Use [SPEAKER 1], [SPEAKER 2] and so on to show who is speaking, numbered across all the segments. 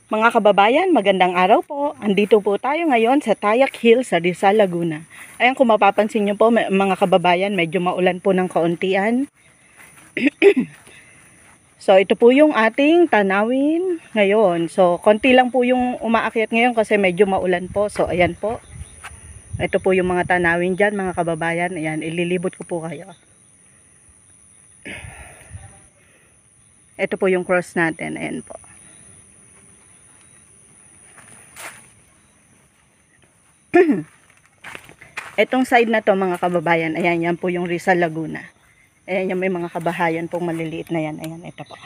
[SPEAKER 1] Mga kababayan, magandang araw po. Andito po tayo ngayon sa Tayak Hill sa Rizal, Laguna. Ayan, kung mapapansin nyo po mga kababayan, medyo maulan po ng kauntian. So ito po yung ating tanawin ngayon. So konti lang po yung umaakyat ngayon kasi medyo maulan po. So ayan po. Ito po yung mga tanawin dyan mga kababayan. Ayan, ililibot ko po kayo. Ito po yung cross natin. Ayan po. Etong side na to mga kababayan, ayan, yan po yung Rizal, Laguna. Ayan yung may mga kabahayan pong maliliit na yan. Ayan, ito po.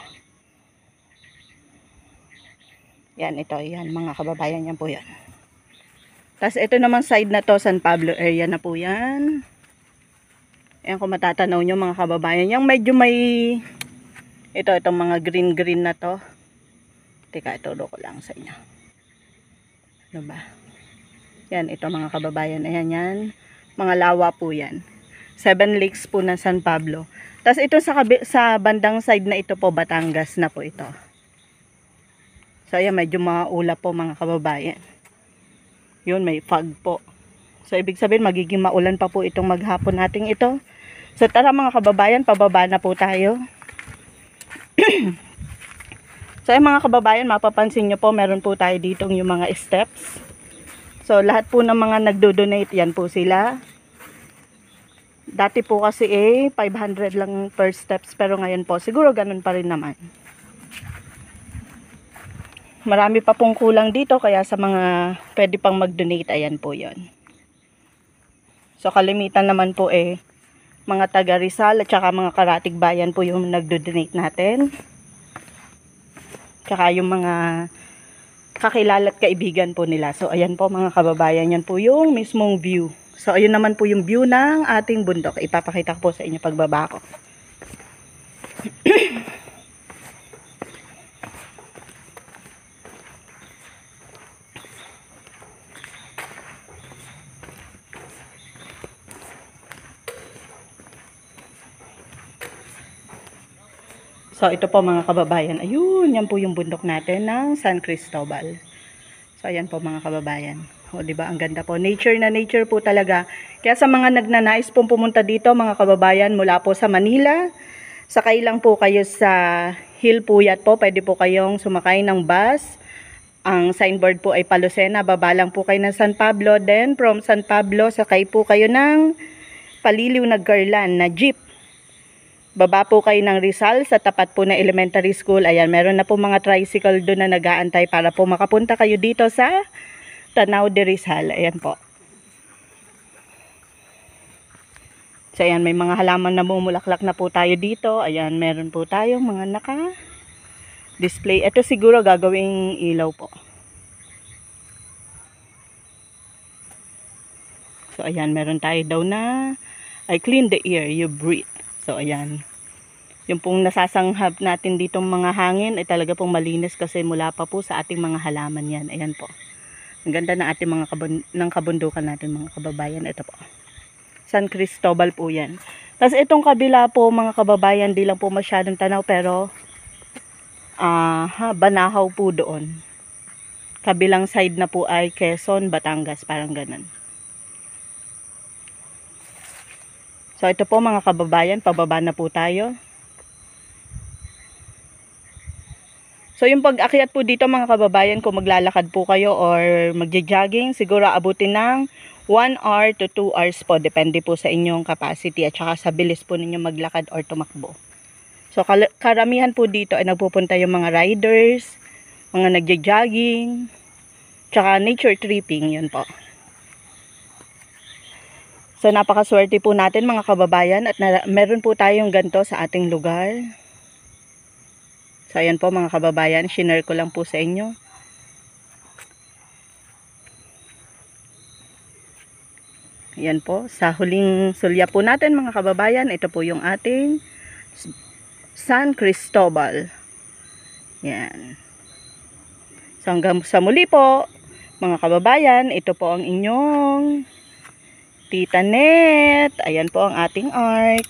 [SPEAKER 1] Yan, ito, yan mga kababayan, yan po yan. Tapos ito naman side na to, San Pablo area na po yan. Ayan, kung matatanaw nyo mga kababayan, yung medyo may, itong mga green na to. Teka, ituro ko lang sa inyo. Ano ba? Yan, ito mga kababayan. Ayan yan. Mga lawa po yan. 7 lakes po ng San Pablo. Tapos ito sa bandang side na ito po, Batangas na po ito. So ayan, medyo maulap po mga kababayan. Yun, may fog po. So ibig sabihin, magiging maulan pa po itong maghapon nating ito. So tara mga kababayan, pababa na po tayo. So ayan mga kababayan, mapapansin nyo po, meron po tayo dito yung mga steps. So, lahat po ng mga nagdo-donate, yan po sila. Dati po kasi 500 lang per steps. Pero ngayon po, siguro ganun pa rin naman. Marami pa pong kulang dito. Kaya sa mga pwede pang mag-donate, ayan po yon. So, kalimitan naman po mga taga Rizal at saka mga karatig bayan po yung nagdo-donate natin. Tsaka yung mga kakilala at kaibigan po nila. So ayan po mga kababayan, yan po yung mismong view. So ayun naman po yung view ng ating bundok. Ipapakita ko po sa inyo pagbaba ko. So ito po mga kababayan, ayun, yan po yung bundok natin ng San Cristobal. So ayan po mga kababayan. O di ba ang ganda po. Nature na nature po talaga. Kaya sa mga nagnanais pong pumunta dito mga kababayan mula po sa Manila, sakay lang po kayo sa Hill Puyat po. Pwede po kayong sumakay ng bus. Ang signboard po ay Palusena. Baba lang po kayo ng San Pablo. Then from San Pablo, sakay po kayo ng Paliliw na Garland na jeep. Baba po kayo ng Rizal sa tapat po na elementary school. Ayan, meron na po mga tricycle doon na nag-aantay para po makapunta kayo dito sa Tanaw de Rizal. Ayan po. So ayan, may mga halaman na bumulaklak na po tayo dito. Ayan, meron po tayong mga naka-display. Ito siguro gagawing ilaw po. So ayan, meron tayo daw na I clean the air, you breathe. So ayan, yung pong nasasanghab natin ditong mga hangin ay talaga pong malinis kasi mula pa po sa ating mga halaman yan. Ayan po. Ang ganda ng ating mga kabundukan natin mga kababayan. Ito po. San Cristobal po yan. Tapos itong kabila po mga kababayan, di lang po masyadong tanaw pero Banahaw po doon. Kabilang side na po ay Quezon, Batangas, parang ganun. So ito po mga kababayan, pababa na po tayo. So yung pag-akyat po dito mga kababayan, kung maglalakad po kayo or magja-jogging, siguro abutin ng 1 hour to 2 hours po. Depende po sa inyong capacity at saka sa bilis po ninyo maglakad or tumakbo. So karamihan po dito ay nagpupunta yung mga riders, mga nagja-jogging, tsaka nature tripping, yun po. So napakaswerte po natin mga kababayan at meron po tayong ganito sa ating lugar. So ayan po mga kababayan, shinare ko lang po sa inyo. Ayan po, sa huling sulya po natin mga kababayan, ito po yung ating San Cristobal. Yan. So hanggang sa muli po mga kababayan, ito po ang inyong Tita Net. Ayan po ang ating art.